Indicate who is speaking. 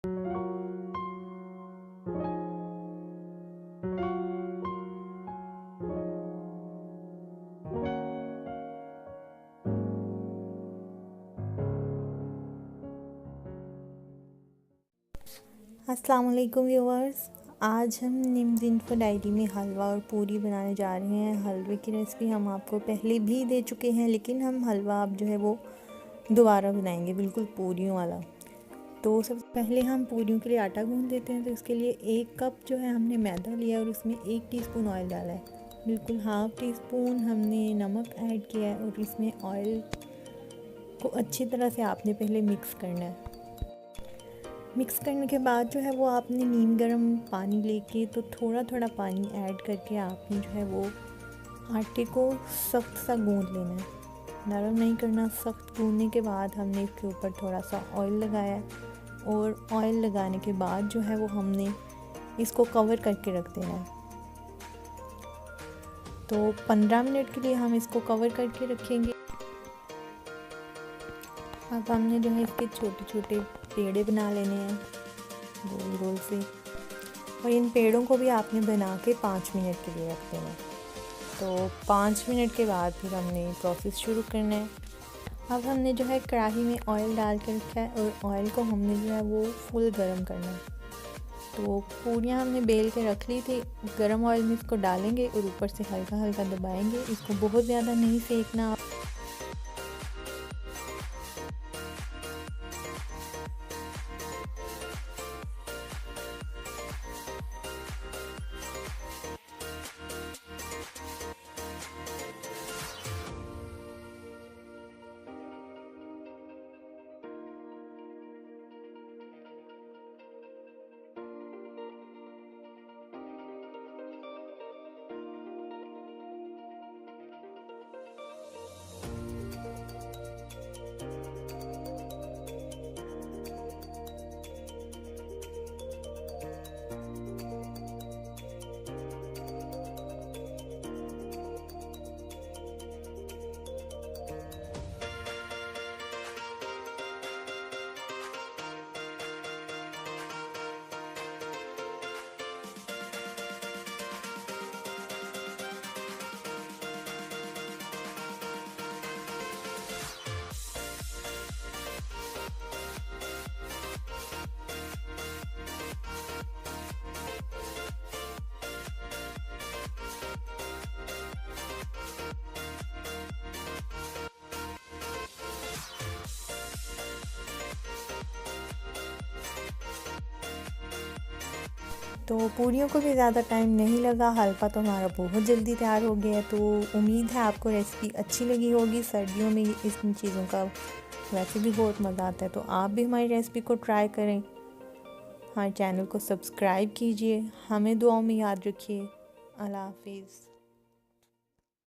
Speaker 1: अस्सलाम वालेकुम व्यूअर्स। आज हम निमज़िन्फ़ो डायरी में हलवा और पूरी बनाने जा रहे हैं। हलवे की रेसिपी हम आपको पहले भी दे चुके हैं, लेकिन हम हलवा अब जो है वो दोबारा बनाएंगे, बिल्कुल पूरियों वाला। तो सबसे पहले हम पूरियों के लिए आटा गूंद लेते हैं। तो इसके लिए 1 कप जो है हमने मैदा लिया और उसमें 1 टीस्पून ऑयल डाला है। बिल्कुल ½ टीस्पून हमने नमक ऐड किया है और इसमें ऑयल को अच्छी तरह से आपने पहले मिक्स करना है। मिक्स करने के बाद जो है वो आपने नीम गर्म पानी लेके तो थोड़ा थोड़ा पानी ऐड करके आपने जो है वो आटे को सख्त सा गूंद लेना है, नरम नहीं करना। सख्त गूंदने के बाद हमने इसके ऊपर थोड़ा सा ऑयल लगाया और ऑयल लगाने के बाद जो है वो हमने इसको कवर करके रख देना है। तो 15 मिनट के लिए हम इसको कवर करके रखेंगे। अब हमने जो है इसके छोटे छोटे पेड़े बना लेने हैं गोल गोल से, और इन पेड़ों को भी आपने बना के 5 मिनट के लिए रख देना है। तो 5 मिनट के बाद फिर हमने प्रोसेस शुरू करना है। अब हमने जो है कढ़ाई में ऑयल डाल के रखा है और ऑयल को हमने जो है वो फुल गरम करना है। तो पूरियाँ हमने बेल के रख ली थी, गरम ऑयल में इसको डालेंगे और ऊपर से हल्का हल्का दबाएंगे। इसको बहुत ज़्यादा नहीं सेकना। तो पूरियों को भी ज़्यादा टाइम नहीं लगा, हलवा तो हमारा बहुत जल्दी तैयार हो गया है। तो उम्मीद है आपको रेसिपी अच्छी लगी होगी। सर्दियों में इस चीज़ों का वैसे भी बहुत मज़ा आता है, तो आप भी हमारी रेसिपी को ट्राई करें। हमारे चैनल को सब्सक्राइब कीजिए, हमें दुआओं में याद रखिए। अल्लाह हाफिज़।